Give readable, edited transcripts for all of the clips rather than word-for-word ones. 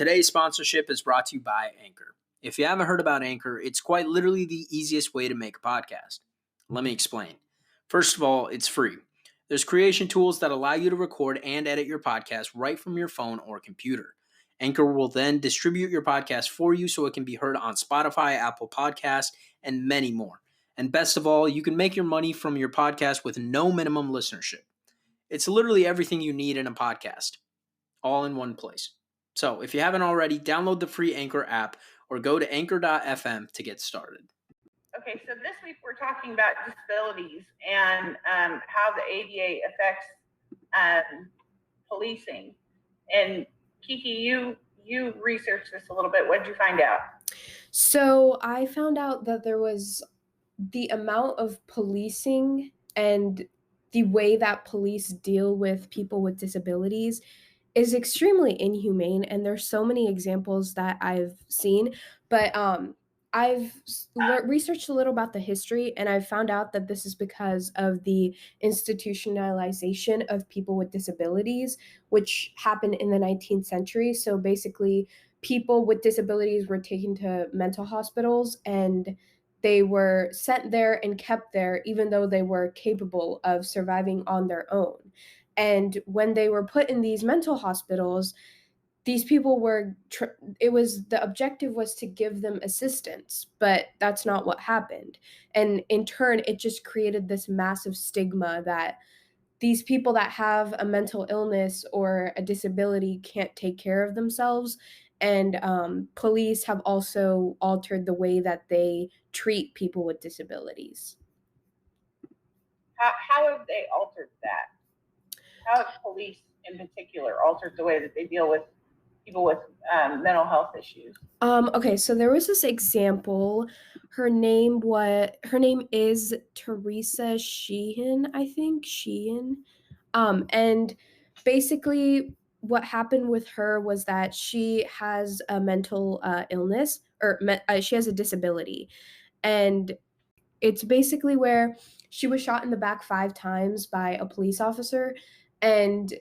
today's sponsorship is brought to you by Anchor. If you haven't heard about Anchor, it's quite literally the easiest way to make a podcast. Let me explain. First of all, it's free. There's creation tools that allow you to record and edit your podcast right from your phone or computer. Anchor will then distribute your podcast for you so it can be heard on Spotify, Apple Podcasts, and many more. And best of all, you can make your money from your podcast with no minimum listenership. It's literally everything you need in a podcast, all in one place. So if you haven't already, download the free Anchor app or go to anchor.fm to get started. Okay, so this week we're talking about disabilities and how the ADA affects policing. And Kiki, you researched this a little bit. What did you find out? So I found out that there was the amount of policing and the way that police deal with people with disabilities is extremely inhumane, and there's so many examples that I've seen, but I've researched a little about the history, and I've found out that this is because of the institutionalization of people with disabilities, which happened in the 19th century. So basically, people with disabilities were taken to mental hospitals, and they were sent there and kept there even though they were capable of surviving on their own. And when they were put in these mental hospitals, these people were, the objective was to give them assistance, but that's not what happened. And in turn, it just created this massive stigma that these people that have a mental illness or a disability can't take care of themselves. And police have also altered the way that they treat people with disabilities. How have they altered that? How have police in particular altered the way that they deal with people with mental health issues? Okay, so there was this example. Her name is Teresa Sheehan, I think. Sheehan. And basically what happened with her was that she has a mental illness, or she has a disability. And it's basically where she was shot in the back 5 times by a police officer. And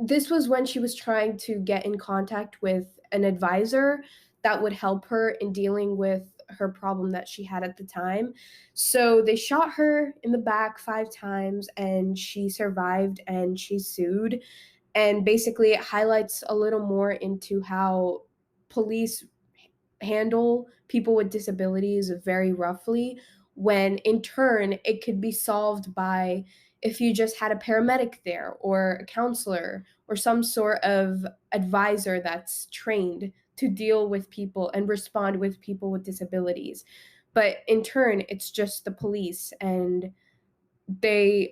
this was when she was trying to get in contact with an advisor that would help her in dealing with her problem that she had at the time. So they shot her in the back 5 times, and she survived, and she sued. And basically it highlights a little more into how police handle people with disabilities very roughly, when in turn it could be solved by if you just had a paramedic there or a counselor or some sort of advisor that's trained to deal with people and respond with people with disabilities. But in turn, it's just the police, and they're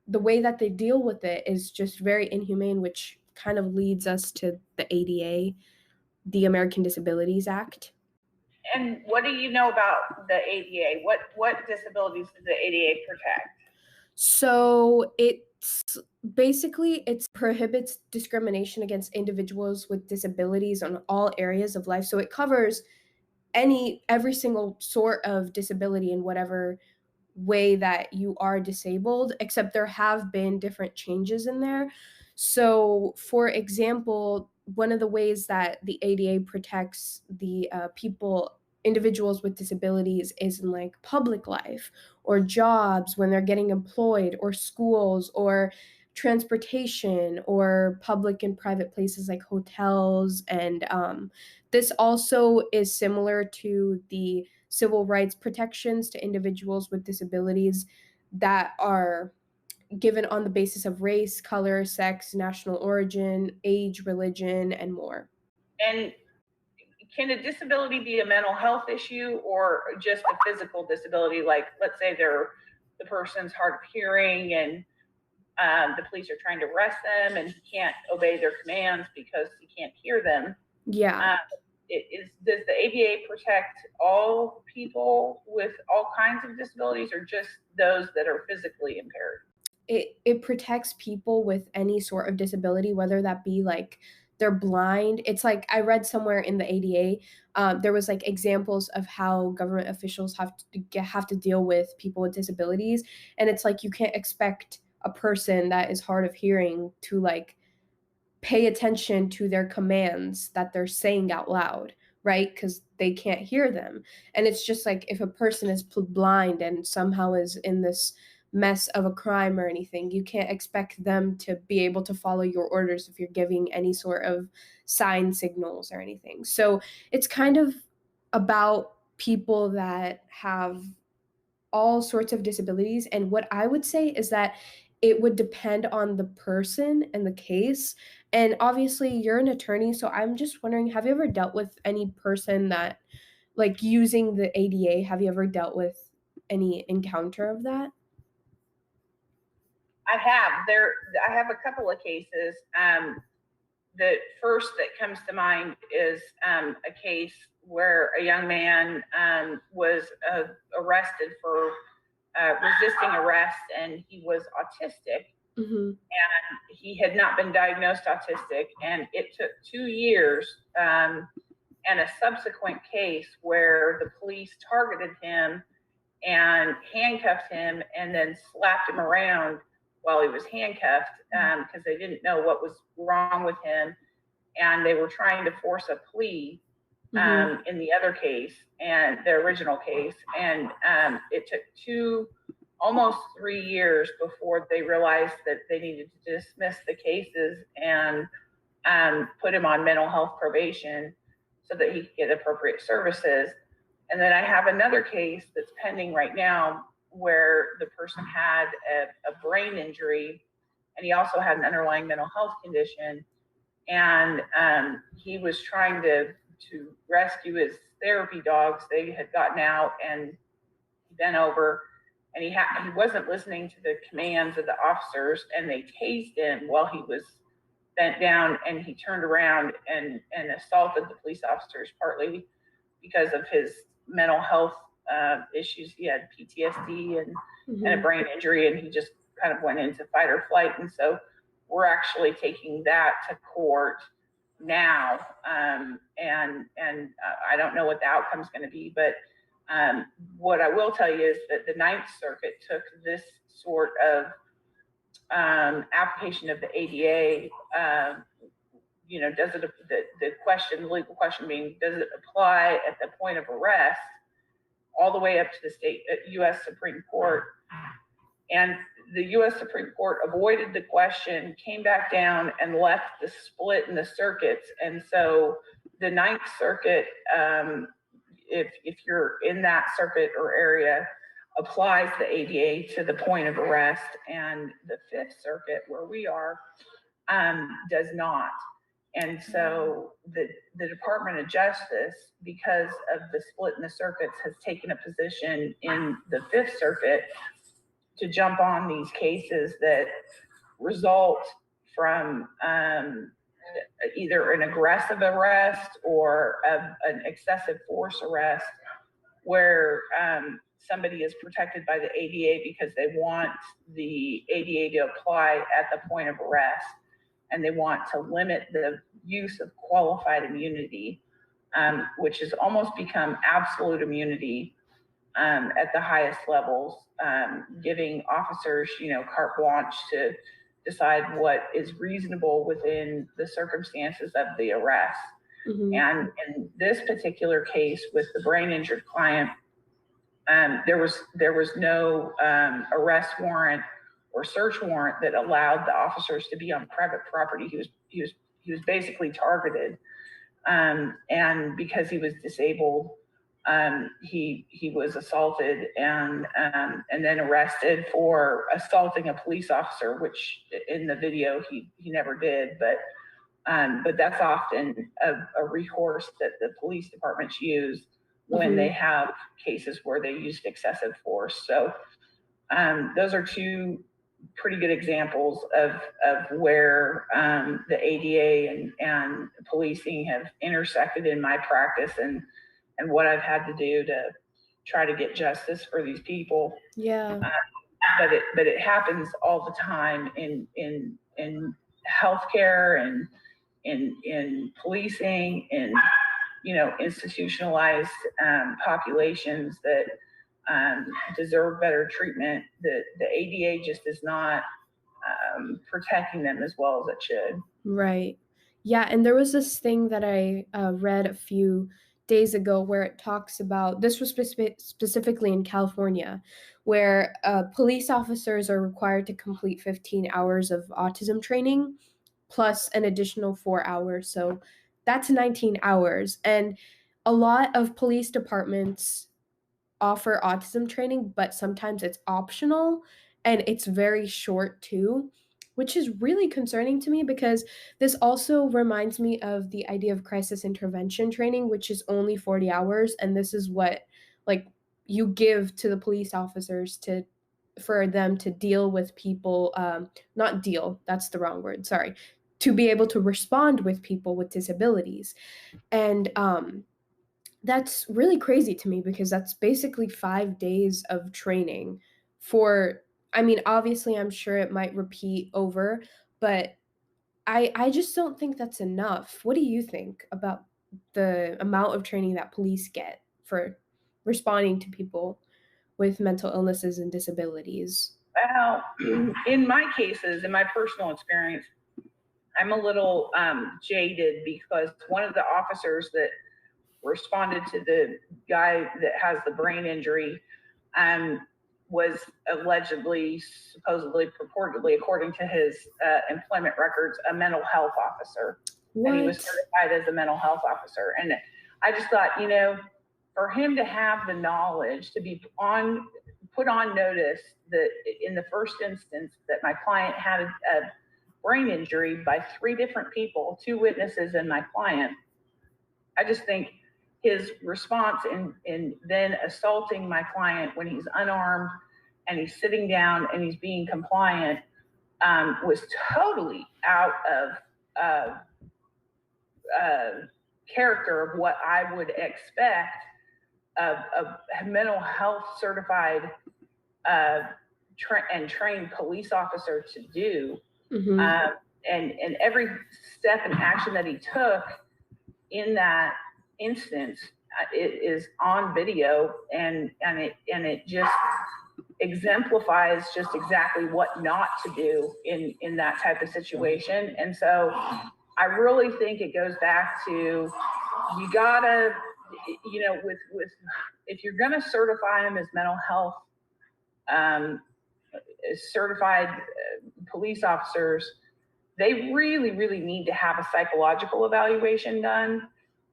the way that they deal with it is just very inhumane, which kind of leads us to the ADA, the American Disabilities Act. And what do you know about the ADA? What disabilities does the ADA protect? So it prohibits discrimination against individuals with disabilities on all areas of life. So it covers every single sort of disability in whatever way that you are disabled, except there have been different changes in there. So, for example, one of the ways that the ADA protects the individuals with disabilities is in like public life or jobs when they're getting employed, or schools, or transportation, or public and private places like hotels. And this also is similar to the civil rights protections to individuals with disabilities that are given on the basis of race, color, sex, national origin, age, religion, and more. And can a disability be a mental health issue or just a physical disability? Like, let's say the person's hard of hearing and the police are trying to arrest them and he can't obey their commands because he can't hear them. Yeah. Does the ADA protect all people with all kinds of disabilities, or just those that are physically impaired? It protects people with any sort of disability, whether that be like they're blind. It's like I read somewhere in the ADA, there was like examples of how government officials have to deal with people with disabilities, and it's like you can't expect a person that is hard of hearing to like pay attention to their commands that they're saying out loud, right? Because they can't hear them. And it's just like if a person is blind and somehow is in this mess of a crime or anything, you can't expect them to be able to follow your orders if you're giving any sort of sign signals or anything. So it's kind of about people that have all sorts of disabilities. And what I would say is that it would depend on the person and the case. And obviously, you're an attorney, so I'm just wondering, have you ever dealt with any person that, like, using the ADA, have you ever dealt with any encounter of that? I have a couple of cases. The first that comes to mind is a case where a young man was arrested for resisting arrest, and he was autistic. Mm-hmm. And he had not been diagnosed autistic, and it took 2 years and a subsequent case where the police targeted him and handcuffed him and then slapped him around while he was handcuffed because they didn't know what was wrong with him, and they were trying to force a plea in the other case, and the original case, and it took almost 3 years before they realized that they needed to dismiss the cases and put him on mental health probation so that he could get appropriate services. And then I have another case that's pending right now where the person had a brain injury, and he also had an underlying mental health condition. And he was trying to rescue his therapy dogs. They had gotten out and bent over, and he wasn't listening to the commands of the officers, and they tased him while he was bent down, and he turned around and assaulted the police officers, partly because of his mental health issues. He had PTSD and a brain injury, and he just kind of went into fight or flight. And so we're actually taking that to court now, and I don't know what the outcome is going to be, but what I will tell you is that the Ninth Circuit took this sort of application of the ADA. Does it, the legal question being, does it apply at the point of arrest all the way up to the U.S. Supreme Court? And the U.S. Supreme Court avoided the question, came back down, and left the split in the circuits. And so the Ninth Circuit, if you're in that circuit or area, applies the ADA to the point of arrest, and the Fifth Circuit, where we are, does not. And so the Department of Justice, because of the split in the circuits, has taken a position in the Fifth Circuit to jump on these cases that result from either an aggressive arrest or an excessive force arrest, where somebody is protected by the ADA because they want the ADA to apply at the point of arrest, and they want to limit the use of qualified immunity, which has almost become absolute immunity at the highest levels, giving officers, carte blanche to decide what is reasonable within the circumstances of the arrest. And in this particular case with the brain injured client, there was no arrest warrant or search warrant that allowed the officers to be on private property. He was basically targeted, and because he was disabled, he was assaulted and then arrested for assaulting a police officer, which in the video he never did, but that's often a recourse that the police departments use when they have cases where they used excessive force. So those are two pretty good examples of where the ADA and policing have intersected in my practice, and what I've had to do to try to get justice for these people. Yeah. But it happens all the time in healthcare and in policing, and institutionalized populations that deserve better treatment. The ADA just is not protecting them as well as it should. Right. Yeah, and there was this thing that I read a few days ago where it talks about this was specifically in California, where police officers are required to complete 15 hours of autism training plus an additional 4 hours. So that's 19 hours. And a lot of police departments offer autism training, but sometimes it's optional and it's very short too, which is really concerning to me because this also reminds me of the idea of crisis intervention training, which is only 40 hours. And this is what, like, you give to the police officers to for them to deal with people, not deal, that's the wrong word, sorry, to be able to respond with people with disabilities. And that's really crazy to me because that's basically 5 days of training for, I mean, obviously, I'm sure it might repeat over, but I just don't think that's enough. What do you think about the amount of training that police get for responding to people with mental illnesses and disabilities? Well, in my cases, in my personal experience, I'm a little jaded because one of the officers that responded to the guy that has the brain injury was allegedly, supposedly, purportedly, according to his employment records, a mental health officer. What? And he was certified as a mental health officer. And I just thought, you know, for him to have the knowledge to be put on notice that in the first instance that my client had a brain injury by 3 different people, 2 witnesses and my client, I just think his response in then assaulting my client when he's unarmed and he's sitting down and he's being compliant was totally out of character of what I would expect a mental health certified and trained police officer to do. Mm-hmm. And every step and action that he took in that instance, it is on video, and it just exemplifies just exactly what not to do in that type of situation. And so I really think it goes back to, you gotta, you know, with if you're gonna certify them as mental health certified police officers, they really, really need to have a psychological evaluation done.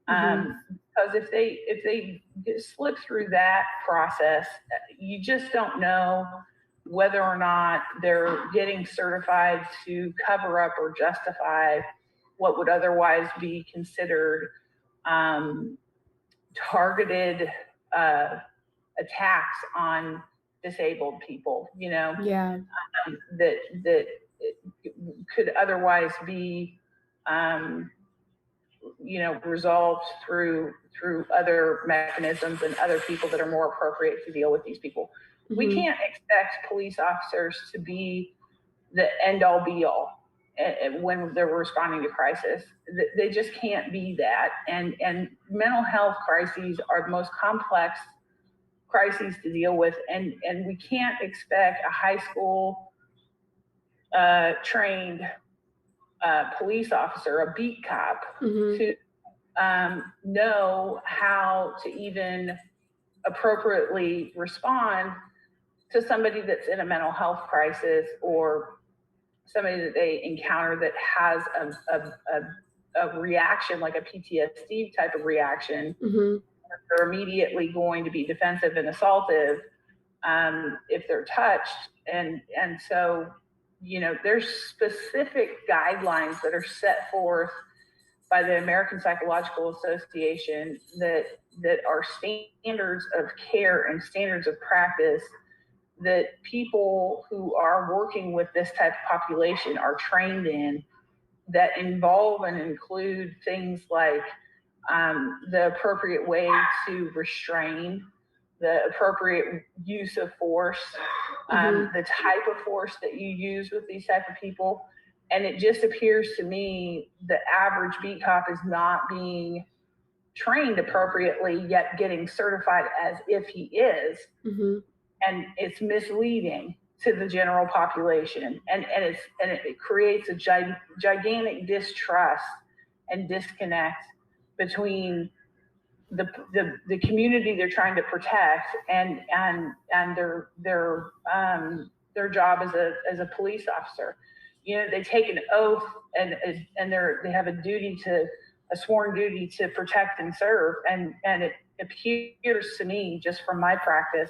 Because if they slip through that process, you just don't know whether or not they're getting certified to cover up or justify what would otherwise be considered targeted attacks on disabled people, you know, Yeah. that could otherwise be you know, resolved through other mechanisms and other people that are more appropriate to deal with these people. Mm-hmm. We can't expect police officers to be the end all be all when they're responding to crisis. They just can't be that. And mental health crises are the most complex crises to deal with, and we can't expect a high school trained police officer, a beat cop, mm-hmm. to know how to even appropriately respond to somebody that's in a mental health crisis or somebody that they encounter that has a reaction, like a PTSD type of reaction. Mm-hmm. They're immediately going to be defensive and assaultive if they're touched. And so, you know, there's specific guidelines that are set forth by the American Psychological Association that are standards of care and standards of practice that people who are working with this type of population are trained in, that involve and include things like the appropriate way to restrain, the appropriate use of force, mm-hmm. the type of force that you use with these type of people. And it just appears to me the average beat cop is not being trained appropriately, yet getting certified as if he is. Mm-hmm. And it's misleading to the general population, and it creates a gigantic distrust and disconnect between the community they're trying to protect and their job as a police officer. You know, they take an oath and they have a sworn duty to protect and serve, and it appears to me, just from my practice,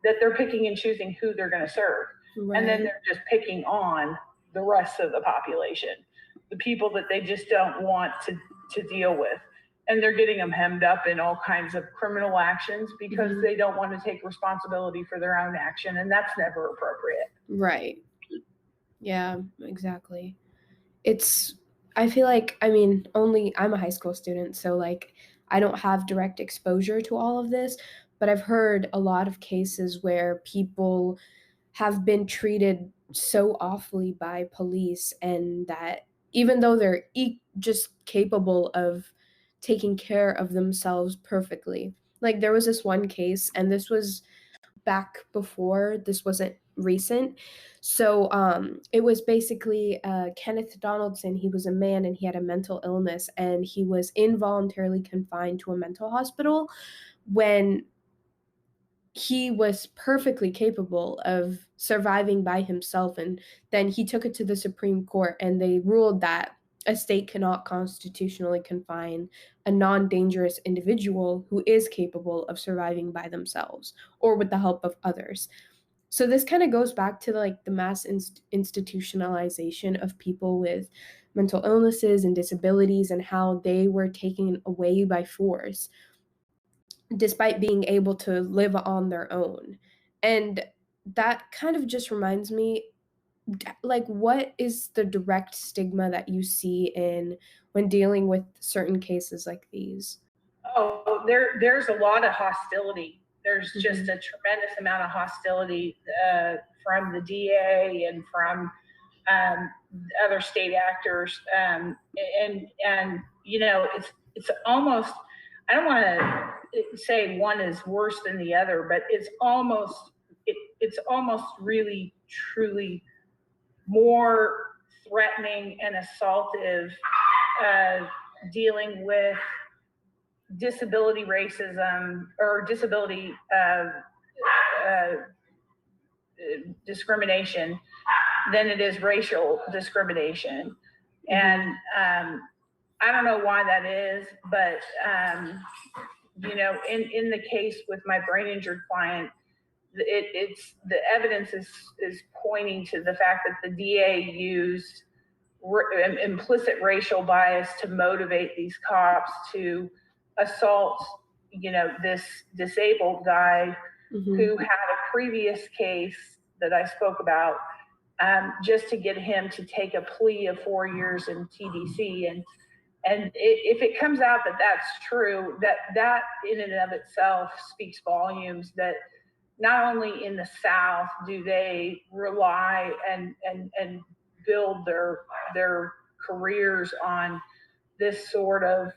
that they're picking and choosing who they're going to serve. Right. And then they're just picking on the rest of the population, the people that they just don't want to deal with. And they're getting them hemmed up in all kinds of criminal actions because they don't want to take responsibility for their own action. And that's never appropriate. Right. Yeah, exactly. I feel like, I mean, I'm a high school student, so like I don't have direct exposure to all of this, but I've heard a lot of cases where people have been treated so awfully by police, and that even though they're just capable of taking care of themselves perfectly. Like there was this one case, and this was back before, this wasn't recent. So it was basically Kenneth Donaldson. He was a man and he had a mental illness, and he was involuntarily confined to a mental hospital when he was perfectly capable of surviving by himself. And then he took it to the Supreme Court, and they ruled that a state cannot constitutionally confine a non-dangerous individual who is capable of surviving by themselves or with the help of others. So this kind of goes back to like the mass institutionalization of people with mental illnesses and disabilities, and how they were taken away by force despite being able to live on their own. And that kind of just reminds me, like, what is the direct stigma that you see when dealing with certain cases like these? Oh, there's a lot of hostility. There's just a tremendous amount of hostility from the DA and from other state actors, and you know, it's almost, I don't want to say one is worse than the other, but it's almost really truly more threatening and assaultive dealing with disability racism or disability discrimination than it is racial discrimination. And I don't know why that is, but you know, in the case with my brain injured client, it's the evidence is pointing to the fact that the DA used implicit racial bias to motivate these cops to assault, you know, this disabled guy who had a previous case that I spoke about, just to get him to take a plea of 4 years in TDC. And if it comes out that that's true, that in and of itself speaks volumes that not only in the South do they rely and build their careers on this sort of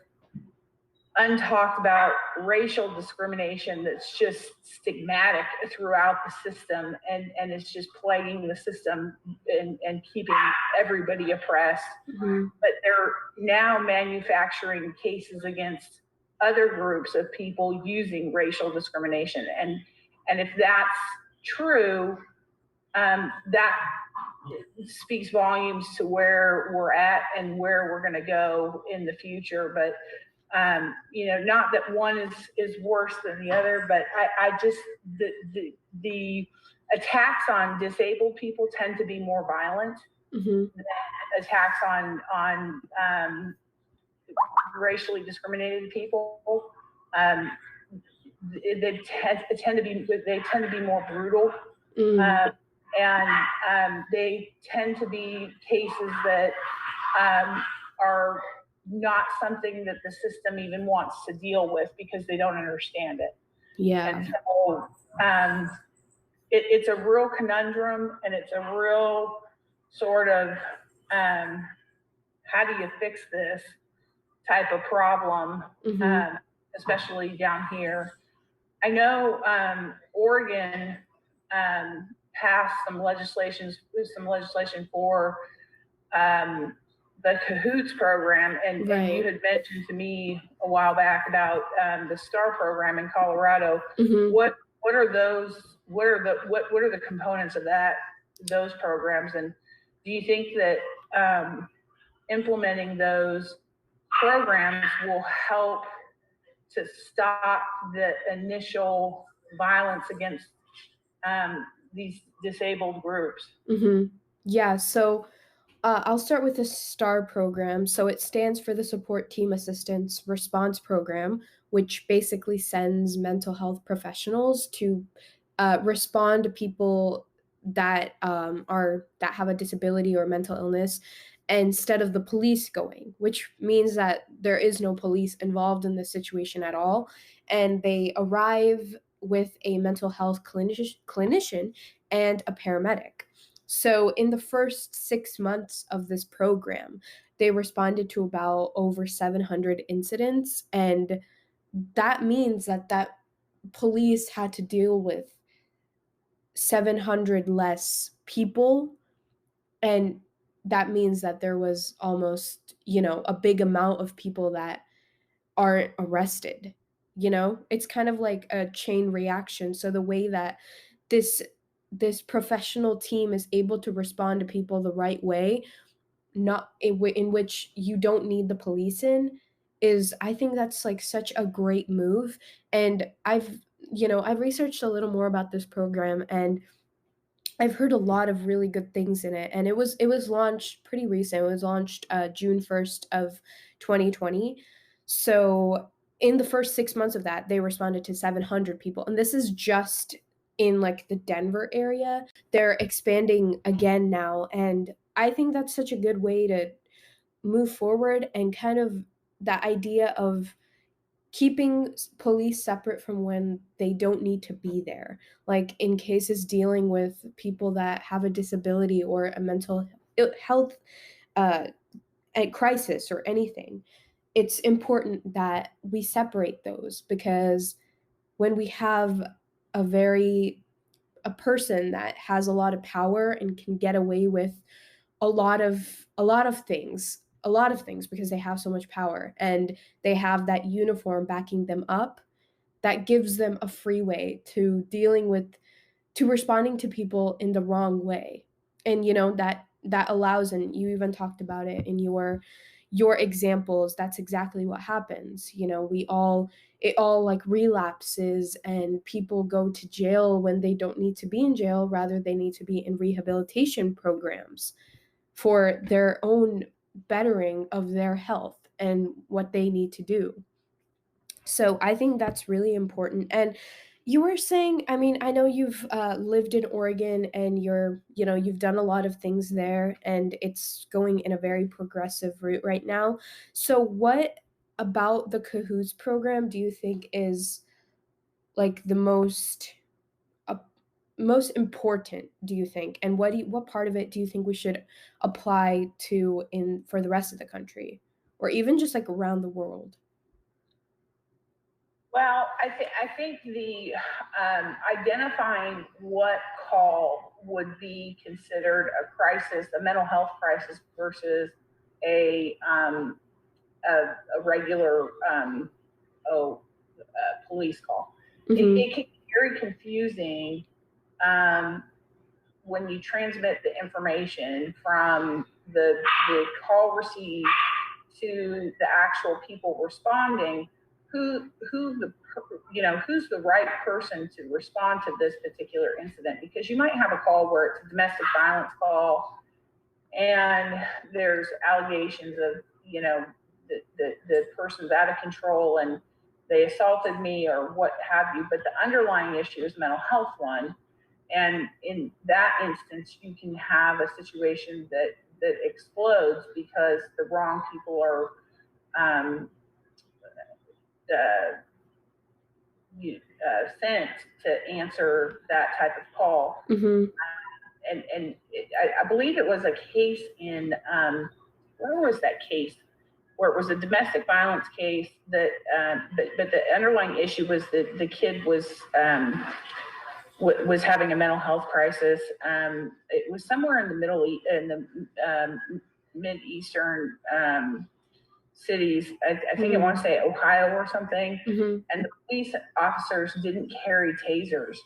untalked about racial discrimination that's just stigmatic throughout the system, and it's just plaguing the system and keeping everybody oppressed. But they're now manufacturing cases against other groups of people using racial discrimination, and if that's true, that speaks volumes to where we're at and where we're going to go in the future. But you know, not that one is worse than the other, but I just, the attacks on disabled people tend to be more violent than attacks on racially discriminated people. They tend to be more brutal, and they tend to be cases that are not something that the system even wants to deal with because they don't understand it. Yeah. And so it's a real conundrum, and it's a real sort of how do you fix this type of problem, especially down here. I know Oregon passed some legislation for the Cahoots program, and Right. you had mentioned to me a while back about the STAR program in Colorado. Mhm. What are those? What are the components of those programs? And do you think that implementing those programs will help to stop the initial violence against these disabled groups? Yeah, so I'll start with the STAR program. So it stands for the Support Team Assistance Response Program, which basically sends mental health professionals to respond to people that that have a disability or mental illness instead of the police going, which means that there is no police involved in this situation at all, and they arrive with a mental health clinician and a paramedic. So, in the first 6 months of this program, they responded to about over 700 incidents. And that means that police had to deal with 700 less people. And that means that there was almost, a big amount of people that aren't arrested. It's kind of like a chain reaction. So the way that this this professional team is able to respond to people the right way, not in which you don't need the police in, is, I think that's like such a great move. And I've researched a little more about this program, and I've heard a lot of really good things in it. And it was launched pretty recent. It was launched June 1st of 2020. So in the first 6 months of that, they responded to 700 people. And this is just in like the Denver area. They're expanding again now. And I think that's such a good way to move forward, and kind of that idea of keeping police separate from when they don't need to be there, like in cases dealing with people that have a disability or a mental health uh, a crisis or anything. It's important that we separate those, because when we have a person that has a lot of power and can get away with a lot of things because they have so much power, and they have that uniform backing them up, that gives them a freeway to responding to people in the wrong way. And that allows, and you even talked about it in your examples, that's exactly what happens. It all like relapses, and people go to jail when they don't need to be in jail. Rather, they need to be in rehabilitation programs for their own bettering of their health and what they need to do. So I think that's really important. And you were saying, I mean, I know you've lived in Oregon, and you've done a lot of things there, and it's going in a very progressive route right now. So what about the Cahoots program do you think is like the uh, most important, do you think? And what part of it do you think we should apply to in for the rest of the country, or even just like around the world? Well, I think the identifying what call would be considered a crisis, a mental health crisis, versus a a regular police call. It can be very confusing when you transmit the information from the call received to the actual people responding, who's the right person to respond to this particular incident. Because you might have a call where it's a domestic violence call, and there's allegations of the person's out of control and they assaulted me or what have you, but the underlying issue is a mental health one. And in that instance, you can have a situation that explodes because the wrong people are uh, sent to answer that type of call. Mm-hmm. I believe it was a case in where was that case, where it was a domestic violence case that but the underlying issue was that the kid was was having a mental health crisis. It was somewhere in the mid-eastern cities. I think I want to say Ohio or something. And the police officers didn't carry tasers,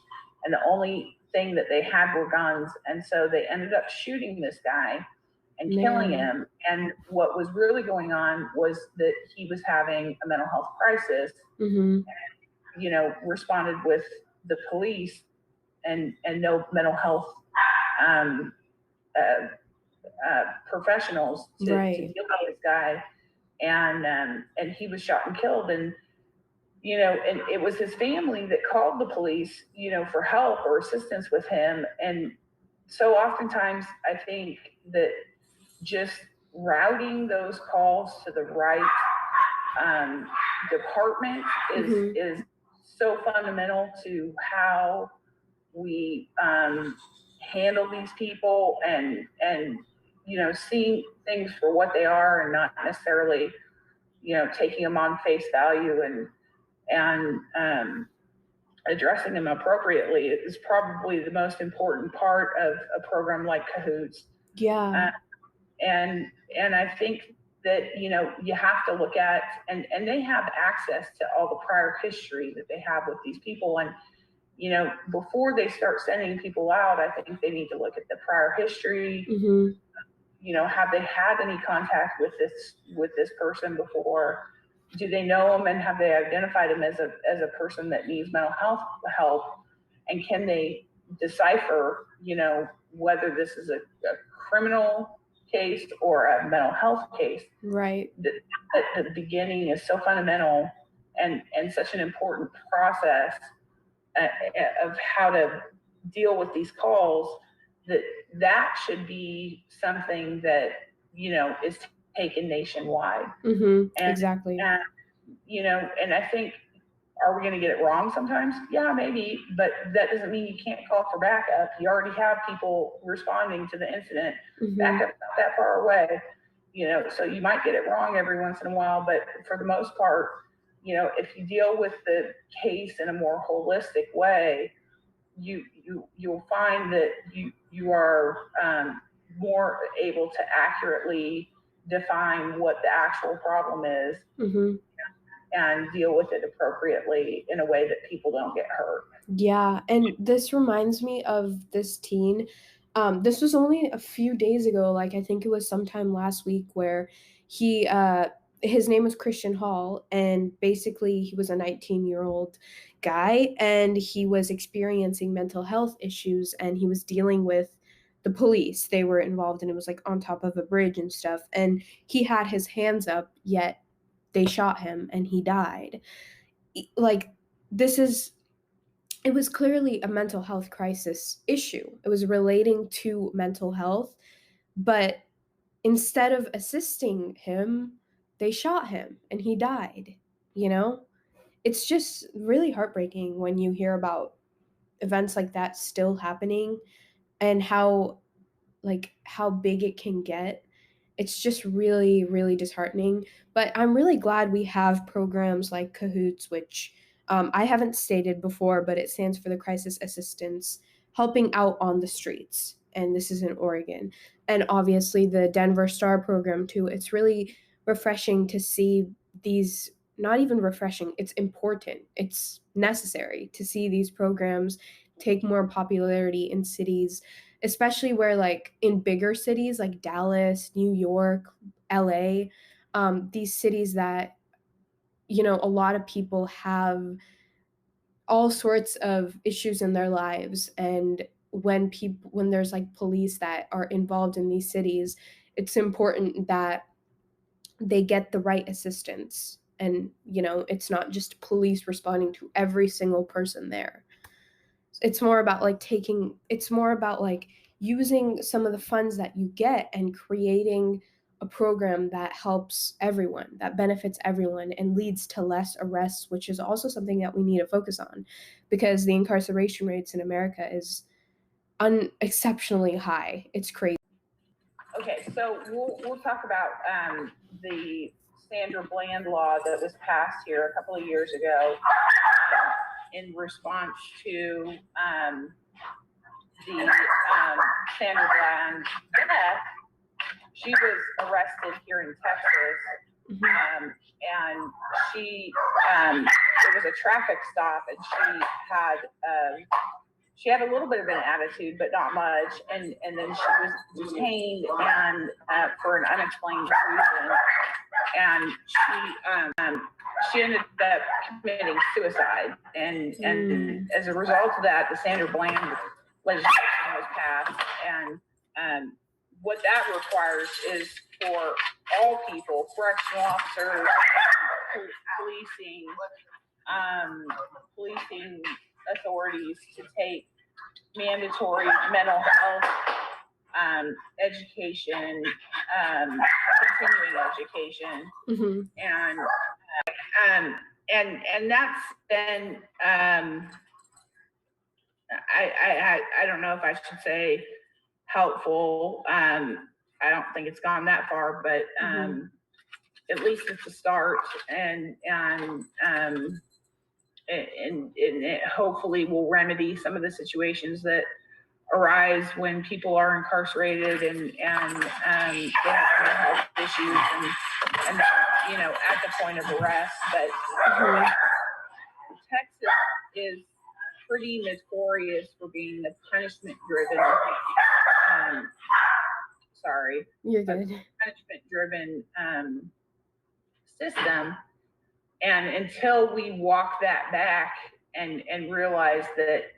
and the only thing that they had were guns. And so they ended up shooting this guy and killing him. And what was really going on was that he was having a mental health crisis. And, responded with the police and no mental health professionals to deal with this guy. And he was shot and killed. And and it was his family that called the police, for help or assistance with him. And so oftentimes I think that just routing those calls to the right department is so fundamental to how we handle these people, and seeing things for what they are, and not necessarily taking them on face value, and addressing them appropriately is probably the most important part of a program like Cahoots. And I think that you have to look at, and they have access to all the prior history that they have with these people. And before they start sending people out, I think they need to look at the prior history. Have they had any contact with this person before? Do they know him, and have they identified him as a person that needs mental health help? And can they decipher, whether this is a criminal case or a mental health case? At the beginning is so fundamental, and such an important process of how to deal with these calls, that should be something that is taken nationwide. Exactly. And I think, are we going to get it wrong sometimes? Yeah, maybe, but that doesn't mean you can't call for backup. You already have people responding to the incident. Backup's not that far away, so you might get it wrong every once in a while, but for the most part, if you deal with the case in a more holistic way, you'll find that you are more able to accurately define what the actual problem is, and deal with it appropriately in a way that people don't get hurt. And this reminds me of this teen. This was only a few days ago, I think it was sometime last week, where his name was Christian Hall, and basically he was a 19-year-old guy, and he was experiencing mental health issues, and he was dealing with the police. They were involved, and it was on top of a bridge and stuff, and he had his hands up, yet they shot him and he died. It was clearly a mental health crisis issue. It was relating to mental health, but instead of assisting him, they shot him and he died. It's just really heartbreaking when you hear about events like that still happening, and how big it can get. It's just really, really disheartening. But I'm really glad we have programs like Cahoots, which I haven't stated before, but it stands for the Crisis Assistance Helping Out on the Streets. And this is in Oregon. And obviously the Denver Star program too. It's really refreshing to see these, not even refreshing, it's important. It's necessary to see these programs take more popularity in cities, especially where in bigger cities like Dallas, New York, LA, these cities that, a lot of people have all sorts of issues in their lives. And when there's police that are involved in these cities, it's important that they get the right assistance. And, it's not just police responding to every single person there. It's more about using some of the funds that you get and creating a program that helps everyone, that benefits everyone, and leads to less arrests, which is also something that we need to focus on, because the incarceration rates in America is unexceptionally high. It's crazy. Okay, so we'll talk about the Sandra Bland law that was passed here a couple of years ago. in response to the Sandra Bland death, she was arrested here in Texas, and she it was a traffic stop, and she had a little bit of an attitude, but not much, and then she was detained and for an unexplained reason, and she ended up committing suicide, and as a result of that, the Sandra Bland legislation was passed, and what that requires is for all people, correctional officers, policing authorities, to take mandatory mental health education, continuing education, and that's been I don't know if I should say helpful. I don't think it's gone that far, but at least it's a start, and it hopefully will remedy some of the situations that arise when people are incarcerated and they have mental health issues and at the point of arrest. But Texas is pretty notorious for being the punishment-driven. You're good. Punishment-driven system, and until we walk that back and realize that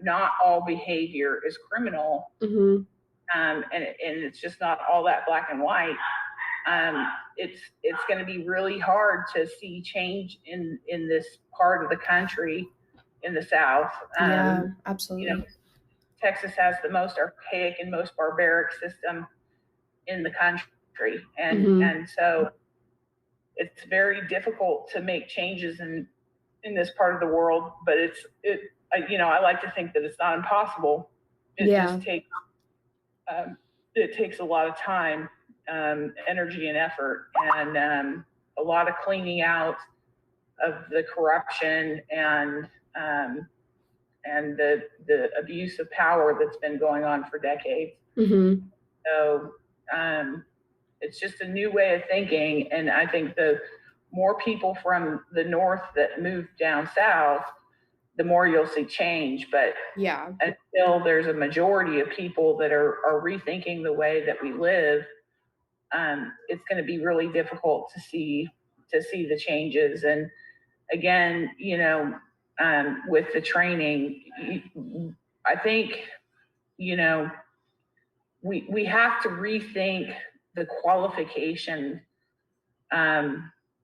not all behavior is criminal, and it's just not all that black and white, it's going to be really hard to see change in this part of the country, in the South. Yeah, absolutely. Texas has the most archaic and most barbaric system in the country, and so it's very difficult to make changes in this part of the world. But I like to think that it's not impossible. It just takes a lot of time, energy, and effort, and a lot of cleaning out of the corruption and the abuse of power that's been going on for decades. So it's just a new way of thinking, and I think the more people from the north that move down south, the more you'll see change. But until there's a majority of people that are rethinking the way that we live, it's going to be really difficult to see the changes. And again, with the training, I think we have to rethink the qualification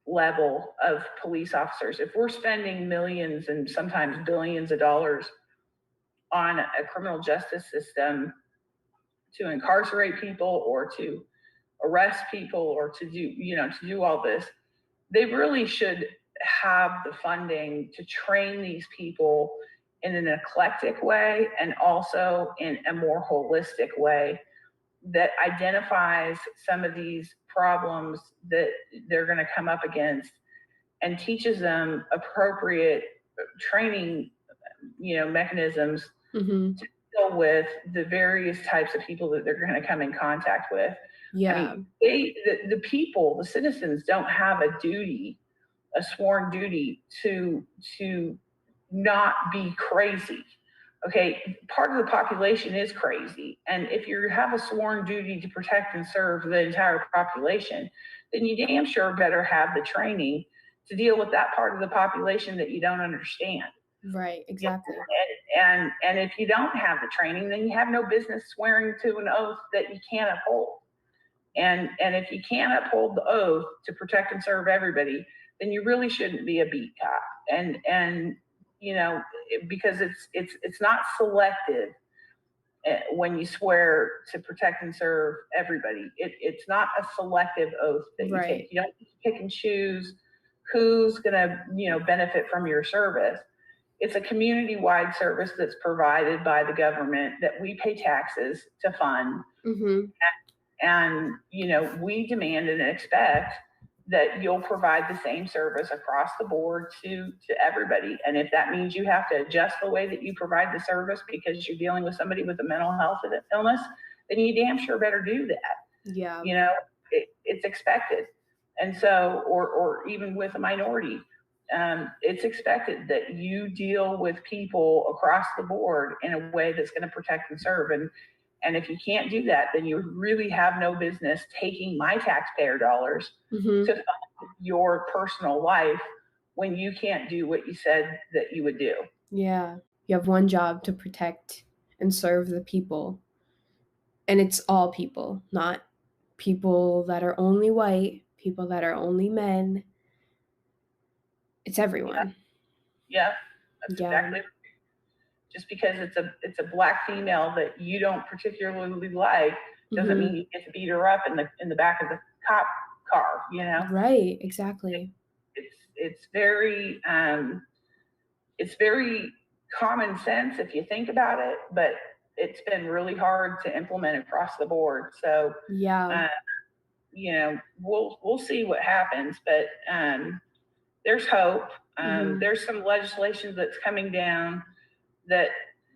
level of police officers. If we're spending millions and sometimes billions of dollars on a criminal justice system to incarcerate people or to arrest people or to do all this, they really should have the funding to train these people in an eclectic way and also in a more holistic way that identifies some of these problems that they're going to come up against and teaches them appropriate training, mechanisms to deal with the various types of people that they're going to come in contact with. I mean, the citizens don't have a sworn duty to not be crazy. Okay, part of the population is crazy. And if you have a sworn duty to protect and serve the entire population, then you damn sure better have the training to deal with that part of the population that you don't understand. Right, exactly. And if you don't have the training, then you have no business swearing to an oath that you can't uphold. And if you can't uphold the oath to protect and serve everybody, then you really shouldn't be a beat cop. And because it's not selective when you swear to protect and serve everybody. It's not a selective oath that you take. You don't pick and choose who's going to benefit from your service. It's a community-wide service that's provided by the government that we pay taxes to fund. And we demand and expect that you'll provide the same service across the board to everybody. And if that means you have to adjust the way that you provide the service because you're dealing with somebody with a mental health illness, then you damn sure better do that. Yeah. You know, it's expected. And so, or even with a minority, it's expected that you deal with people across the board in a way that's going to protect and serve. And if you can't do that, then you really have no business taking my taxpayer dollars Mm-hmm. to fund your personal life when you can't do what you said that you would do. Yeah. You have one job to protect and serve the people. And it's all people, not people that are only white, people that are only men. It's everyone. Yeah, that's exactly right. Just because it's a black female that you don't particularly like doesn't mean you get to beat her up in the back of the cop car, you know? Right, exactly. It's very common sense if you think about it, but it's been really hard to implement across the board. So yeah, you know, we'll see what happens, but there's hope. There's some legislation that's coming down that,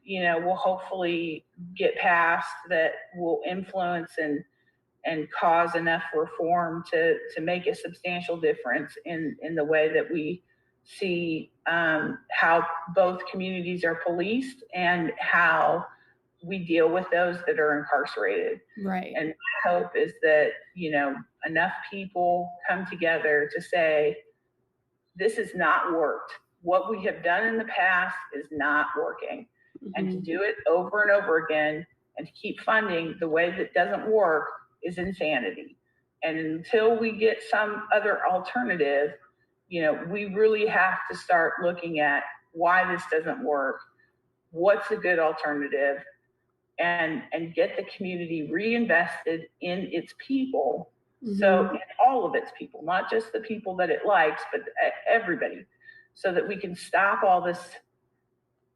you know, will hopefully get passed that will influence and cause enough reform to make a substantial difference in the way that we see how both communities are policed and how we deal with those that are incarcerated. right. And my hope is that, you know, enough people come together to say, this has not worked. What we have done in the past is not working. And to do it over and over again and to keep funding the way that doesn't work is insanity. And until we get some other alternative, you know, we really have to start looking at why this doesn't work, what's a good alternative, and get the community reinvested in its people. So in all of its people, not just the people that it likes, but everybody, so that we can stop all this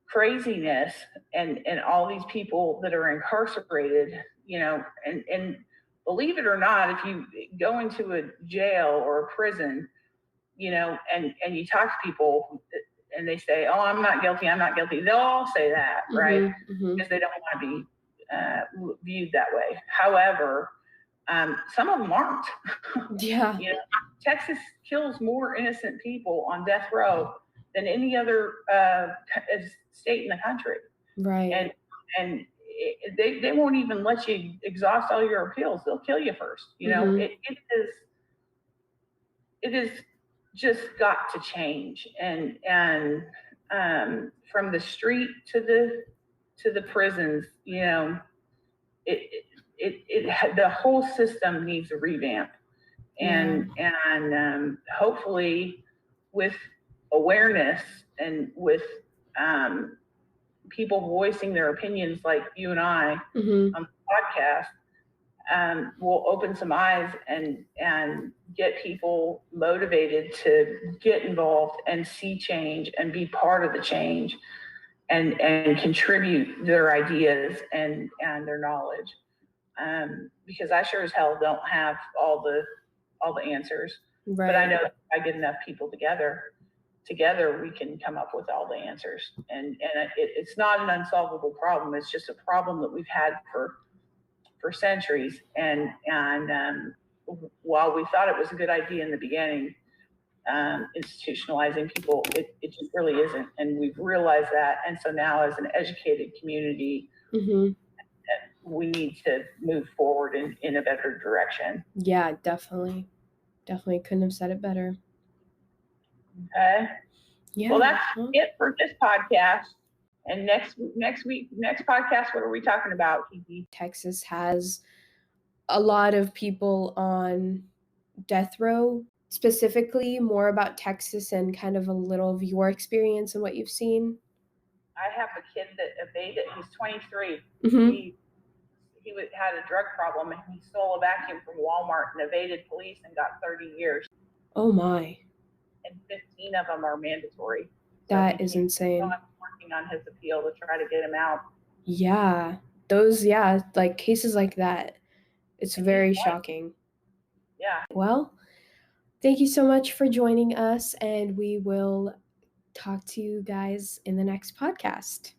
craziness and all these people that are incarcerated, you know, and believe it or not, if you go into a jail or a prison, you know, and you talk to people and they say, oh, I'm not guilty, they'll all say that, right? Because they don't want to be viewed that way. However, some of them aren't. Yeah. You know, Texas kills more innocent people on death row than any other state in the country. Right. And they won't even let you exhaust all your appeals. They'll kill you first. You know, it is just got to change. And from the street to the prisons, you know, the whole system needs a revamp. And hopefully with awareness and with people voicing their opinions like you and I on the podcast, will open some eyes and get people motivated to get involved and see change and be part of the change and contribute their ideas and their knowledge. Because I sure as hell don't have all the answers. Right. But I know if I get enough people together we can come up with all the answers. And it's not an unsolvable problem. It's just a problem that we've had for centuries. And while we thought it was a good idea in the beginning, institutionalizing people, it just really isn't. And we've realized that. And so now as an educated community, we need to move forward in a better direction. Yeah, definitely. Definitely couldn't have said it better. Okay. Yeah. Well, that's it for this podcast. And next podcast, what are we talking about, Kiki? Texas has a lot of people on death row. Specifically, more about Texas and kind of a little of your experience and what you've seen. I have a kid that evaded. He's 23. He had a drug problem and he stole a vacuum from Walmart and evaded police and got 30 years. Oh my. And 15 of them are mandatory. That is insane. So I'm working on his appeal to try to get him out. Yeah. Like cases like that. It's very shocking. Yeah. Well, Thank you so much for joining us, and we will talk to you guys in the next podcast.